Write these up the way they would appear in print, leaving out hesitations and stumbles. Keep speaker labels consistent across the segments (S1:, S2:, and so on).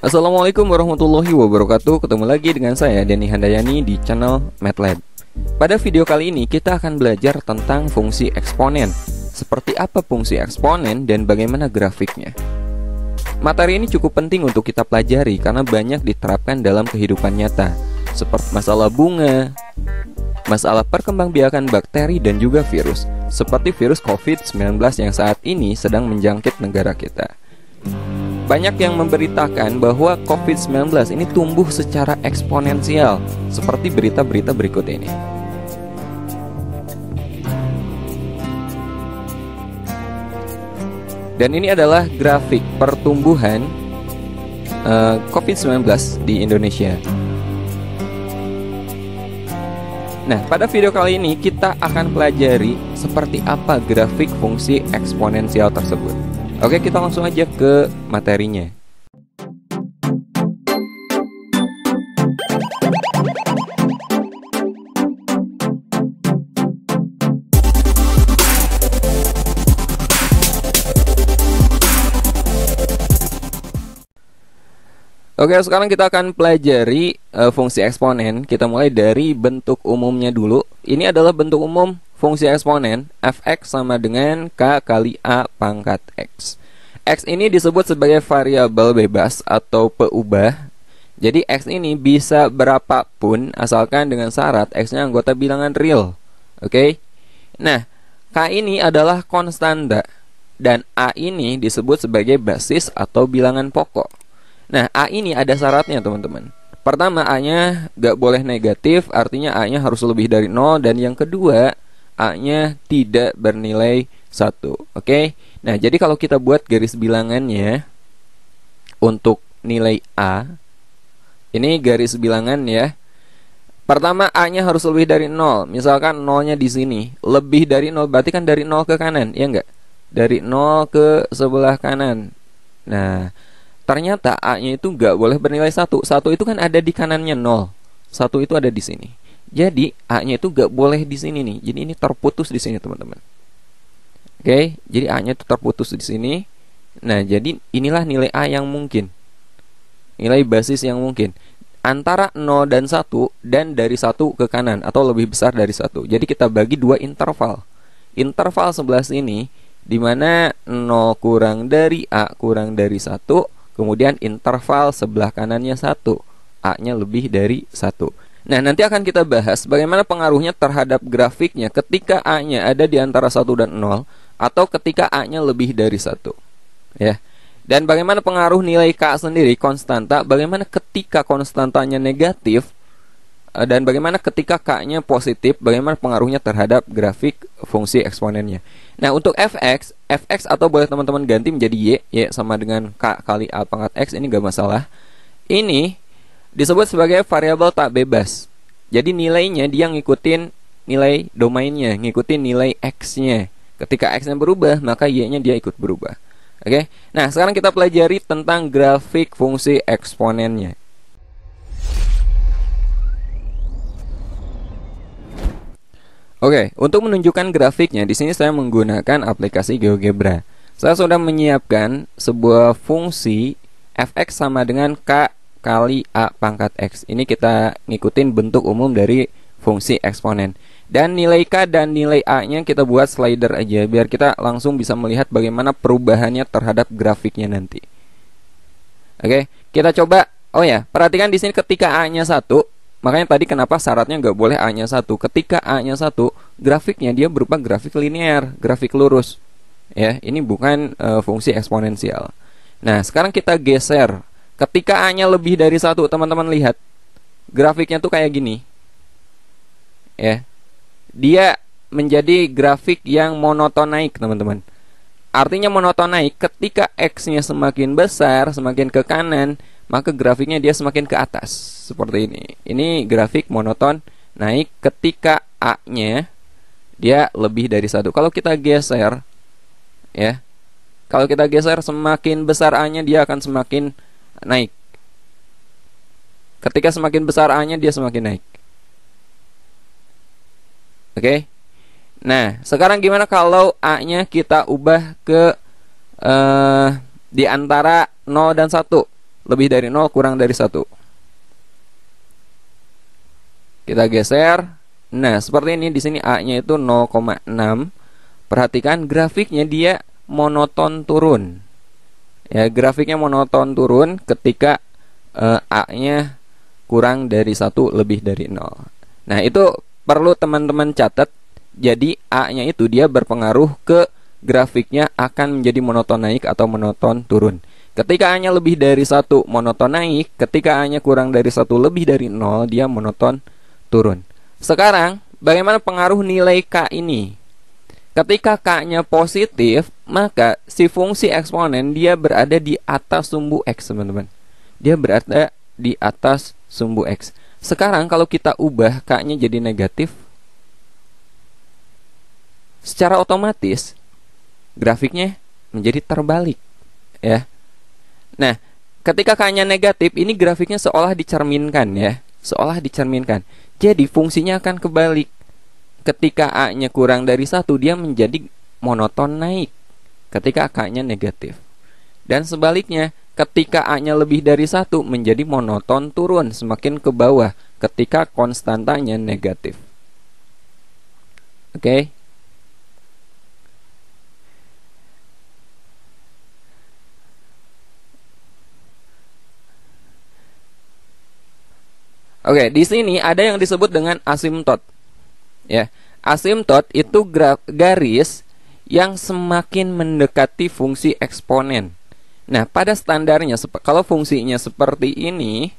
S1: Assalamualaikum warahmatullahi wabarakatuh. Ketemu lagi dengan saya Denny Handayani di channel MATLAB. Pada video kali ini kita akan belajar tentang fungsi eksponen. Seperti apa fungsi eksponen dan bagaimana grafiknya. Materi ini cukup penting untuk kita pelajari karena banyak diterapkan dalam kehidupan nyata, seperti masalah bunga, masalah perkembangbiakan bakteri dan juga virus, seperti virus COVID-19 yang saat ini sedang menjangkit negara kita. Banyak yang memberitakan bahwa COVID-19 ini tumbuh secara eksponensial, seperti berita-berita berikut ini. Dan ini adalah grafik pertumbuhan COVID-19 di Indonesia. Nah, pada video kali ini kita akan pelajari seperti apa grafik fungsi eksponensial tersebut. Oke, kita langsung aja ke materinya. Oke, sekarang kita akan pelajari fungsi eksponen. Kita mulai dari bentuk umumnya dulu. Ini adalah bentuk umum fungsi eksponen. Fx sama dengan K kali A pangkat X. X ini disebut sebagai variabel bebas atau peubah. Jadi X ini bisa berapapun asalkan dengan syarat X-nya anggota bilangan real. Oke. Nah, K ini adalah konstanta dan A ini disebut sebagai basis atau bilangan pokok. Nah, A ini ada syaratnya teman-teman. Pertama, A-nya gak boleh negatif, artinya A-nya harus lebih dari 0. Dan yang kedua, A-nya tidak bernilai 1. Oke. Nah, jadi kalau kita buat garis bilangannya untuk nilai A, ini garis bilangan ya. Pertama, A-nya harus lebih dari 0. Misalkan 0-nya di sini, lebih dari 0 berarti kan dari 0 ke kanan, ya enggak? Dari 0 ke sebelah kanan. Nah, ternyata A-nya itu nggak boleh bernilai 1. 1 itu kan ada di kanannya 0. 1 itu ada di sini. Jadi A-nya itu nggak boleh di sini nih. Jadi ini terputus di sini teman-teman. Oke, jadi A-nya itu terputus di sini. Nah, jadi inilah nilai A yang mungkin. Nilai basis yang mungkin. Antara 0 dan 1 dan dari 1 ke kanan atau lebih besar dari 1. Jadi kita bagi dua interval. Interval sebelah sini di mana 0 kurang dari A kurang dari 1. Kemudian interval sebelah kanannya 1, A-nya lebih dari 1. Nah, nanti akan kita bahas bagaimana pengaruhnya terhadap grafiknya ketika A-nya ada di antara 1 dan 0 atau ketika A-nya lebih dari 1. Ya. Dan bagaimana pengaruh nilai K sendiri, konstanta, bagaimana ketika konstantanya negatif, dan bagaimana ketika K-nya positif, bagaimana pengaruhnya terhadap grafik fungsi eksponennya. Nah, untuk Fx atau boleh teman-teman ganti menjadi Y sama dengan K kali A pangkat X, ini gak masalah. Ini disebut sebagai variabel tak bebas. Jadi nilainya dia ngikutin nilai domainnya, ngikutin nilai X-nya. Ketika X-nya berubah, maka Y-nya dia ikut berubah. Oke. Nah, sekarang kita pelajari tentang grafik fungsi eksponennya. Oke, untuk menunjukkan grafiknya di sini saya menggunakan aplikasi GeoGebra. Saya sudah menyiapkan sebuah fungsi fx sama dengan k kali a pangkat x. Ini kita ngikutin bentuk umum dari fungsi eksponen. Dan nilai k dan nilai a-nya kita buat slider aja biar kita langsung bisa melihat bagaimana perubahannya terhadap grafiknya nanti. Oke, kita coba. Oh ya, perhatikan di sini ketika a-nya 1. Makanya tadi kenapa syaratnya nggak boleh A-nya 1. Ketika A-nya 1, grafiknya dia berupa grafik linear, grafik lurus. Ya, ini bukan fungsi eksponensial. Nah, sekarang kita geser. Ketika A-nya lebih dari 1, teman-teman lihat. Grafiknya tuh kayak gini. Ya. Dia menjadi grafik yang monoton naik, teman-teman. Artinya monoton naik ketika X-nya semakin besar, semakin ke kanan, maka grafiknya dia semakin ke atas seperti ini. Ini grafik monoton naik ketika A-nya dia lebih dari 1. Kalau kita geser ya. Kalau kita geser semakin besar A-nya dia akan semakin naik. Ketika semakin besar A-nya dia semakin naik. Oke. Nah, sekarang gimana kalau A-nya kita ubah ke di antara 0 dan 1. lebih dari 0 kurang dari 1. Kita geser. Nah, seperti ini. Di sini A-nya itu 0,6. Perhatikan grafiknya dia monoton turun. Ya, grafiknya monoton turun ketika A-nya kurang dari 1 lebih dari 0. Nah, itu perlu teman-teman catat. Jadi A-nya itu dia berpengaruh ke grafiknya akan menjadi monoton naik atau monoton turun. Ketika A-nya lebih dari 1 monoton naik, ketika A-nya kurang dari 1 lebih dari 0 dia monoton turun. Sekarang, bagaimana pengaruh nilai K ini? Ketika K-nya positif, maka si fungsi eksponen dia berada di atas sumbu X, teman-teman. Dia berada di atas sumbu X. Sekarang kalau kita ubah K-nya jadi negatif, secara otomatis grafiknya menjadi terbalik, ya. Nah, ketika K-nya negatif, ini grafiknya seolah dicerminkan, ya. Seolah dicerminkan. Jadi fungsinya akan kebalik. Ketika A-nya kurang dari 1, dia menjadi monoton naik ketika K-nya negatif. Dan sebaliknya, ketika A-nya lebih dari 1 menjadi monoton turun semakin ke bawah ketika konstantanya negatif. Oke. Oke, di sini ada yang disebut dengan asimtot. Ya, asimtot itu garis yang semakin mendekati fungsi eksponen. Nah, pada standarnya kalau fungsinya seperti ini,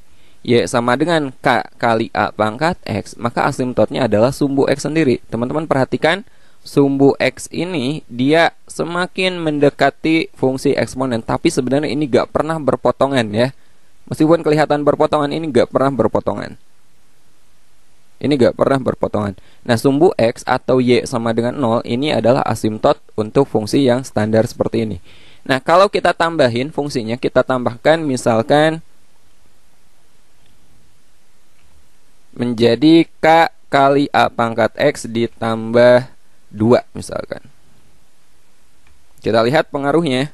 S1: y sama dengan K kali A pangkat X, maka asimtotnya adalah sumbu X sendiri. Teman-teman perhatikan, sumbu X ini dia semakin mendekati fungsi eksponen, tapi sebenarnya ini gak pernah berpotongan, ya. Meskipun kelihatan berpotongan, ini gak pernah berpotongan. Ini gak pernah berpotongan. Nah, sumbu X atau Y sama dengan 0 ini adalah asimtot untuk fungsi yang standar seperti ini. Nah, kalau kita tambahin fungsinya, kita tambahkan misalkan menjadi K kali A pangkat X ditambah 2 misalkan. Kita lihat pengaruhnya.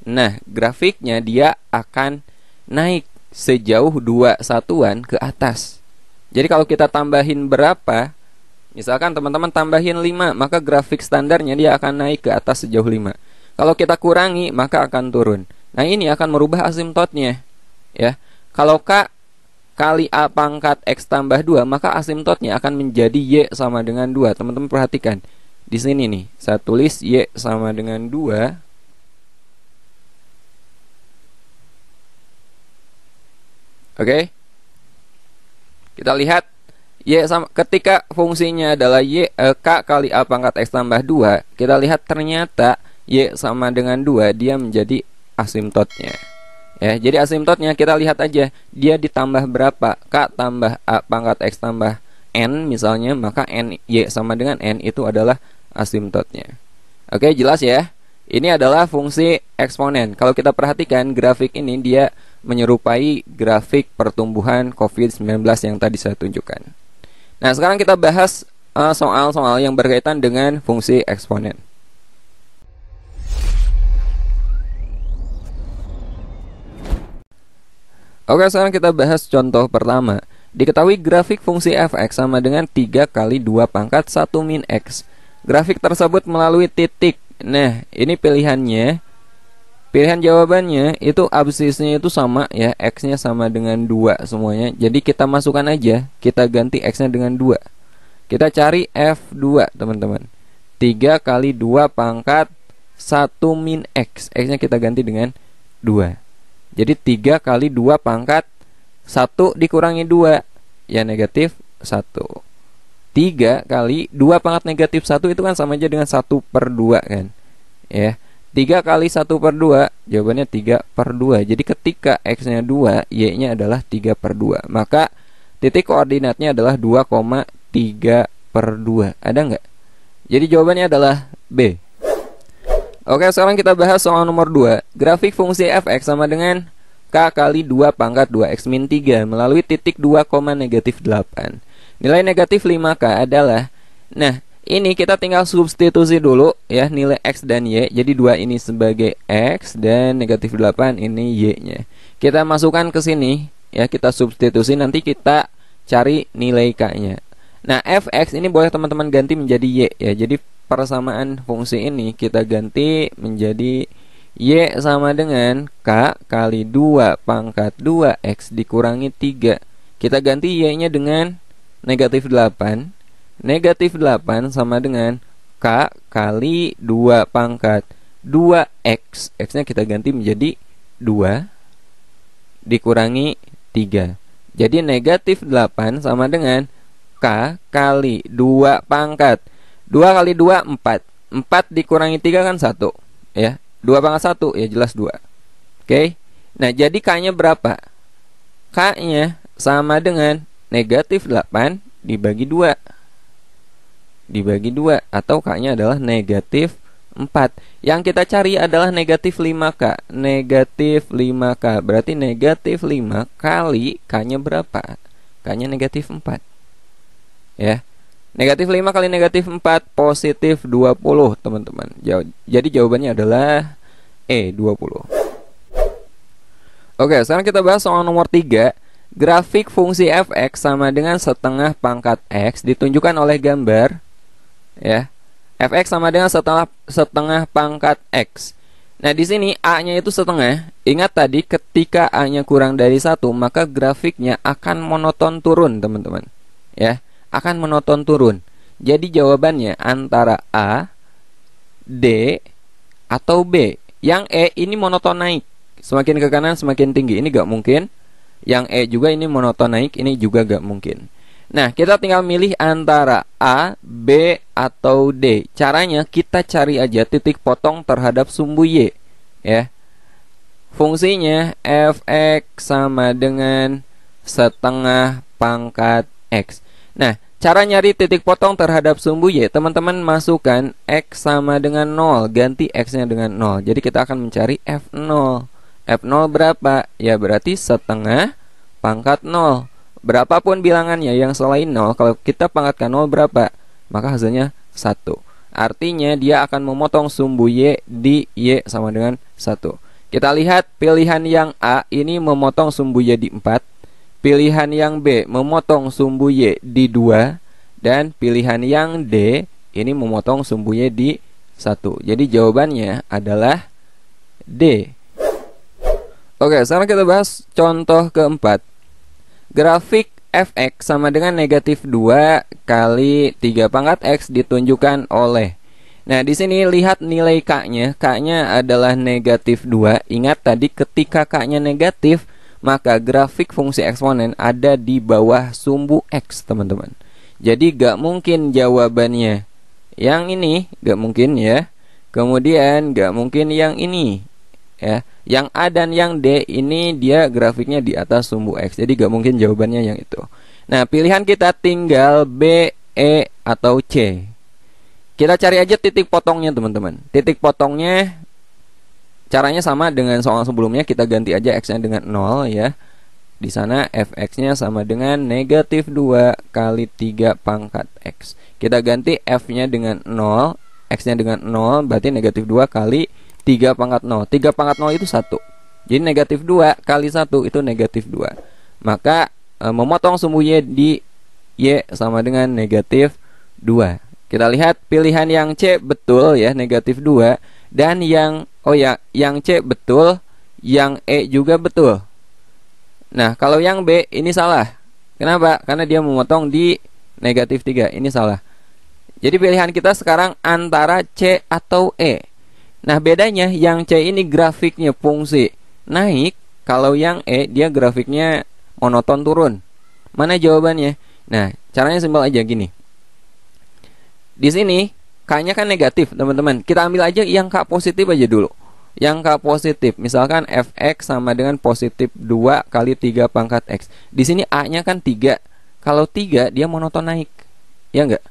S1: Nah, grafiknya dia akan naik sejauh 2 satuan ke atas. Jadi kalau kita tambahin berapa, misalkan teman-teman tambahin 5, maka grafik standarnya dia akan naik ke atas sejauh 5. Kalau kita kurangi, maka akan turun. Nah, ini akan merubah asimtotnya, ya. Kalau K kali A pangkat X tambah 2, maka asimtotnya akan menjadi Y sama dengan 2. Teman-teman perhatikan. Di sini nih, saya tulis Y sama dengan 2. Oke. Kita lihat Y sama, ketika fungsinya adalah K kali A pangkat X tambah 2, kita lihat ternyata Y sama dengan 2 dia menjadi asimtotnya. Ya, jadi asimtotnya kita lihat aja, dia ditambah berapa? K tambah A pangkat X tambah N misalnya, maka N Y sama dengan N itu adalah asimtotnya. Oke, jelas ya? Ini adalah fungsi eksponen. Kalau kita perhatikan grafik ini dia menyerupai grafik pertumbuhan COVID-19 yang tadi saya tunjukkan. Nah, sekarang kita bahas soal-soal yang berkaitan dengan fungsi eksponen. Oke, sekarang kita bahas contoh pertama. Diketahui grafik fungsi f(x) sama dengan 3 kali 2 pangkat 1 min x. Grafik tersebut melalui titik. Nah, ini pilihannya. Pilihan jawabannya itu absisnya itu sama, ya, x-nya sama dengan 2 semuanya. Jadi kita masukkan aja, kita ganti x-nya dengan 2. Kita cari f2, teman-teman. 3 kali 2 pangkat 1 min x. X-nya kita ganti dengan 2. Jadi 3 kali 2 pangkat 1 dikurangi 2, ya negatif 1. 3 kali 2 pangkat negatif 1 itu kan sama aja dengan 1/2 kan, ya. 3 kali 1/2 jawabannya 3/2. Jadi ketika x-nya 2, y-nya adalah 3/2. Maka titik koordinatnya adalah 2,3/2. Ada nggak? Jadi jawabannya adalah B. Oke, sekarang kita bahas soal nomor 2. Grafik fungsi f(x) sama dengan K kali 2 pangkat 2x min 3 melalui titik 2,-8. Nilai negatif 5K adalah, nah, ini kita tinggal substitusi dulu, ya, nilai x dan y. Jadi 2 ini sebagai x dan negatif 8 ini y-nya. Kita masukkan ke sini ya, kita substitusi, nanti kita cari nilai K-nya. Nah, fx ini boleh teman-teman ganti menjadi y ya. Jadi persamaan fungsi ini kita ganti menjadi y sama dengan K kali 2 pangkat 2x dikurangi 3. Kita ganti y-nya dengan negatif 8. Negatif 8 sama dengan K kali 2 pangkat 2x. X-nya kita ganti menjadi 2 dikurangi 3. Jadi negatif 8 sama dengan K kali 2 pangkat 2 kali 2 4. 4 dikurangi 3 kan 1 ya. 2 pangkat 1 ya jelas 2. Oke. Nah, jadi K-nya berapa? K-nya sama dengan negatif 8 dibagi 2. Dibagi 2 atau K-nya adalah negatif 4. Yang kita cari adalah negatif 5K. Negatif 5K berarti negatif 5 kali K-nya berapa? K-nya negatif 4 ya. Negatif 5 kali negatif 4 positif 20 teman-teman. Jadi jawabannya adalah E, 20. Oke, sekarang kita bahas soal nomor 3. Grafik fungsi fx sama dengan setengah pangkat x ditunjukkan oleh gambar ya. Fx sama dengan setengah pangkat x. Nah, di sini a-nya itu setengah. Ingat tadi ketika a-nya kurang dari 1, maka grafiknya akan monoton turun, teman-teman. Ya, akan monoton turun. Jadi jawabannya antara A, D, atau B. Yang E ini monoton naik. Semakin ke kanan semakin tinggi. Ini gak mungkin. Yang E juga ini monoton naik. Ini juga gak mungkin. Nah, kita tinggal milih antara A, B, atau D. Caranya kita cari aja titik potong terhadap sumbu Y ya. Fungsinya fx sama dengan setengah pangkat x. Nah, cara nyari titik potong terhadap sumbu Y, teman-teman masukkan x sama dengan 0, ganti x-nya dengan 0. Jadi kita akan mencari f0. F0 berapa? Ya berarti setengah pangkat 0. Berapapun bilangannya yang selain 0, kalau kita pangkatkan 0 berapa? Maka hasilnya 1. Artinya dia akan memotong sumbu Y di Y sama dengan 1. Kita lihat pilihan yang A ini memotong sumbu Y di 4. Pilihan yang B memotong sumbu Y di 2. Dan pilihan yang D ini memotong sumbu Y di 1. Jadi jawabannya adalah D. Oke, sekarang kita bahas contoh keempat. Grafik fx sama dengan negatif 2 kali 3 pangkat x ditunjukkan oleh. Nah, di sini lihat nilai k-nya. K-nya adalah negatif 2. Ingat tadi ketika k-nya negatif, maka grafik fungsi eksponen ada di bawah sumbu x, teman-teman. Jadi gak mungkin jawabannya yang ini, gak mungkin ya. Kemudian gak mungkin yang ini ya. Yang A dan yang D ini dia grafiknya di atas sumbu X. Jadi gak mungkin jawabannya yang itu. Nah, pilihan kita tinggal B, E, atau C. Kita cari aja titik potongnya, teman-teman. Titik potongnya caranya sama dengan soal sebelumnya. Kita ganti aja X-nya dengan 0 ya. Di sana fx-nya sama dengan negatif 2 kali 3 pangkat X. Kita ganti F-nya dengan 0, X-nya dengan 0, berarti negatif 2 kali 3 pangkat 0. 3 pangkat 0 itu 1. Jadi negatif 2 kali 1 itu negatif 2. Maka memotong sumbu Y di Y sama dengan negatif 2. Kita lihat pilihan yang C betul ya, negatif 2. Dan yang yang C betul, yang E juga betul. Nah, kalau yang B ini salah. Kenapa? Karena dia memotong di negatif 3. Ini salah. Jadi pilihan kita sekarang antara C atau E. Nah, bedanya yang C ini grafiknya fungsi naik, kalau yang E dia grafiknya monoton turun. Mana jawabannya? Nah, caranya simpel aja gini. Di sini K-nya kan negatif, teman-teman. Kita ambil aja yang K positif aja dulu. Yang K positif, misalkan fx sama dengan positif 2 kali 3 pangkat X. Di sini A-nya kan 3. Kalau 3 dia monoton naik. Ya enggak?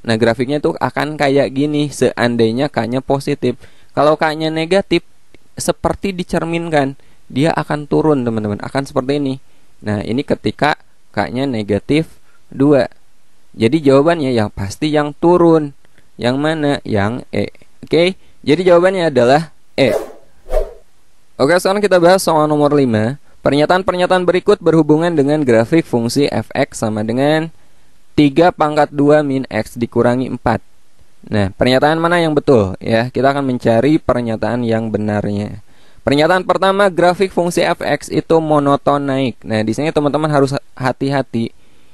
S1: Nah, grafiknya tuh akan kayak gini seandainya K-nya positif. Kalau K-nya negatif, seperti dicerminkan, dia akan turun, teman-teman. Akan seperti ini. Nah, ini ketika K-nya negatif 2. Jadi jawabannya yang pasti yang turun. Yang mana? Yang E. Oke? Jadi jawabannya adalah E. Oke, sekarang kita bahas soal nomor 5. Pernyataan-pernyataan berikut berhubungan dengan grafik fungsi fx sama dengan 3 pangkat 2 min x dikurangi 4. Nah, pernyataan mana yang betul? Ya, kita akan mencari pernyataan yang benarnya. Pernyataan pertama, grafik fungsi fx itu monoton naik. Nah, di sini teman-teman harus hati-hati.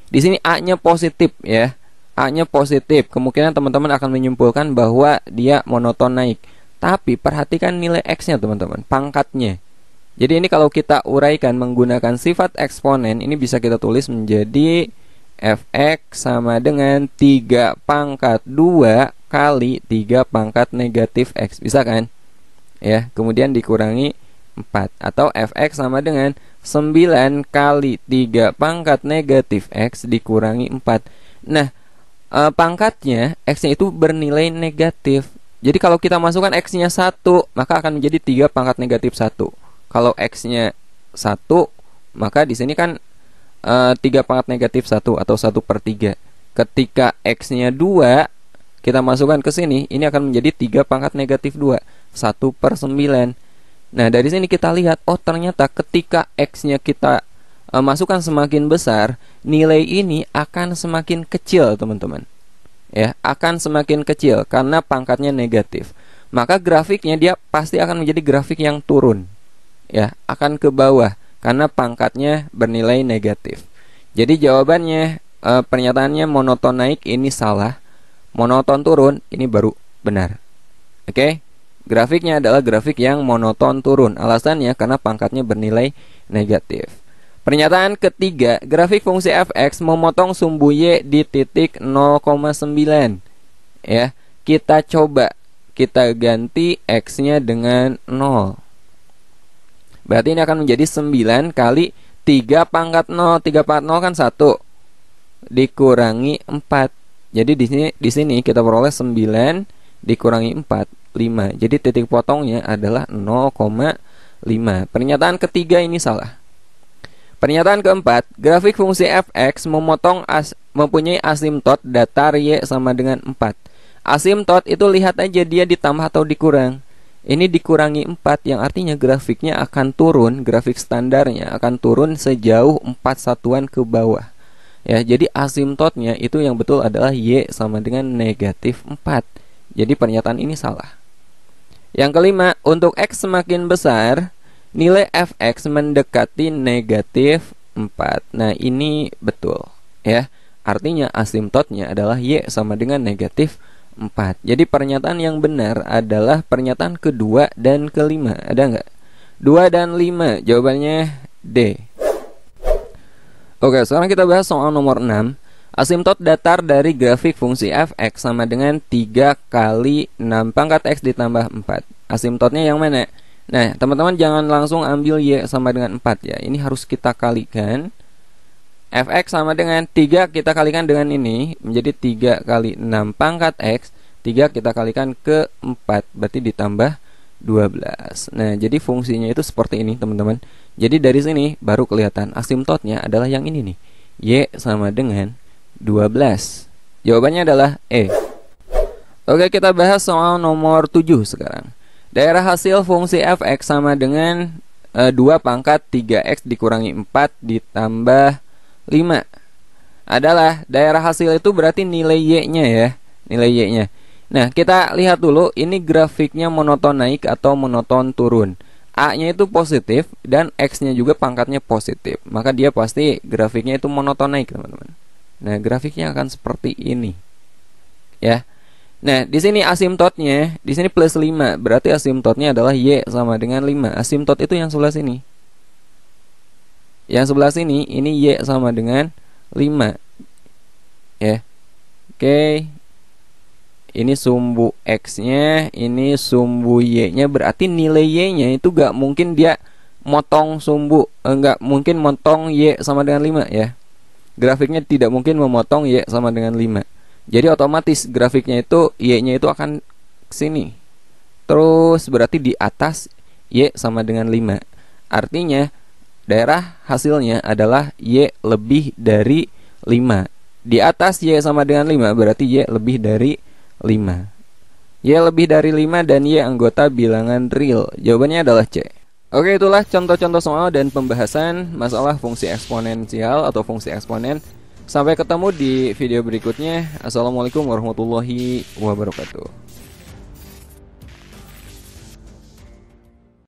S1: Di sini a-nya positif ya. A-nya positif. Kemungkinan teman-teman akan menyimpulkan bahwa dia monoton naik. Tapi perhatikan nilai x-nya teman-teman, pangkatnya. Jadi ini kalau kita uraikan menggunakan sifat eksponen, ini bisa kita tulis menjadi fx sama dengan 3 pangkat 2 kali 3 pangkat negatif x. Bisa kan? Ya, kemudian dikurangi 4. Atau fx sama dengan 9 kali 3 pangkat negatif x dikurangi 4. Nah, pangkatnya x-nya itu bernilai negatif. Jadi kalau kita masukkan x-nya 1, maka akan menjadi 3 pangkat negatif 1. Kalau x-nya 1, maka di sini kan 3 pangkat negatif 1 atau 1/3. Ketika x-nya 2, kita masukkan ke sini, ini akan menjadi 3 pangkat negatif 2, 1/9. Nah, dari sini kita lihat, oh ternyata ketika x-nya kita masukkan semakin besar, nilai ini akan semakin kecil, teman-teman. Ya, akan semakin kecil karena pangkatnya negatif. Maka grafiknya dia pasti akan menjadi grafik yang turun. Ya, akan ke bawah karena pangkatnya bernilai negatif. Jadi jawabannya pernyataannya monoton naik ini salah, monoton turun ini baru benar. Oke? Grafiknya adalah grafik yang monoton turun. Alasannya karena pangkatnya bernilai negatif. Pernyataan ketiga, grafik fungsi fx memotong sumbu y di titik 0,9. Ya, kita coba kita ganti x-nya dengan 0. Berarti ini akan menjadi 9 kali 3 pangkat 0. 3 pangkat 0 kan 1 dikurangi 4. Jadi di sini kita peroleh 9 dikurangi 4, 5. Jadi titik potongnya adalah 0,5. Pernyataan ketiga ini salah. Pernyataan keempat, grafik fungsi fx mempunyai asimtot datar y sama dengan 4. Asimtot itu lihat aja dia ditambah atau dikurang. Ini dikurangi 4 yang artinya grafiknya akan turun, grafik standarnya akan turun sejauh 4 satuan ke bawah. Ya, jadi asimtotnya itu yang betul adalah y sama dengan negatif 4. Jadi pernyataan ini salah. Yang kelima, untuk x semakin besar, nilai fx mendekati negatif 4. Nah, ini betul ya. Artinya asimtotnya adalah y sama dengan negatif 4. Jadi pernyataan yang benar adalah pernyataan kedua dan kelima. Ada nggak? 2 dan 5. Jawabannya D. Oke, sekarang kita bahas soal nomor 6. Asimtot datar dari grafik fungsi fx sama dengan 3 kali 6 pangkat x ditambah 4. Asimtotnya yang mana? Nah, teman-teman jangan langsung ambil y sama dengan 4 ya. Ini harus kita kalikan. Fx sama dengan 3 kita kalikan dengan ini, menjadi 3 kali 6 pangkat x. 3 kita kalikan ke 4, berarti ditambah 12. Nah, jadi fungsinya itu seperti ini teman-teman. Jadi dari sini baru kelihatan asimtotnya adalah yang ini nih, y sama dengan 12. Jawabannya adalah E. Oke, kita bahas soal nomor 7 sekarang. Daerah hasil fungsi fx sama dengan 2 pangkat 3x dikurangi 4 ditambah 5 adalah daerah hasil itu berarti nilai y-nya ya, nilai y-nya. Nah, kita lihat dulu ini grafiknya monoton naik atau monoton turun. A-nya itu positif dan x-nya juga pangkatnya positif. Maka dia pasti grafiknya itu monoton naik, teman-teman. Nah, grafiknya akan seperti ini. Ya. Nah, di sini asimtotnya, di sini plus 5, berarti asimtotnya adalah y sama dengan 5. Asimtot itu yang sebelah sini. Yang sebelah sini ini y sama dengan 5. Ya. Oke. Ini sumbu x-nya, ini sumbu y-nya, berarti nilai y-nya itu gak mungkin dia motong sumbu, gak mungkin motong y sama dengan 5 ya. Grafiknya tidak mungkin memotong y sama dengan 5. Jadi otomatis grafiknya itu y-nya itu akan sini. Terus berarti di atas y sama dengan 5. Artinya daerah hasilnya adalah y lebih dari 5. Di atas y sama dengan 5 berarti y lebih dari 5. Y lebih dari 5 dan y anggota bilangan real. Jawabannya adalah C. Oke, itulah contoh-contoh soal dan pembahasan masalah fungsi eksponensial atau fungsi eksponen. Sampai ketemu di video berikutnya. Assalamualaikum warahmatullahi wabarakatuh.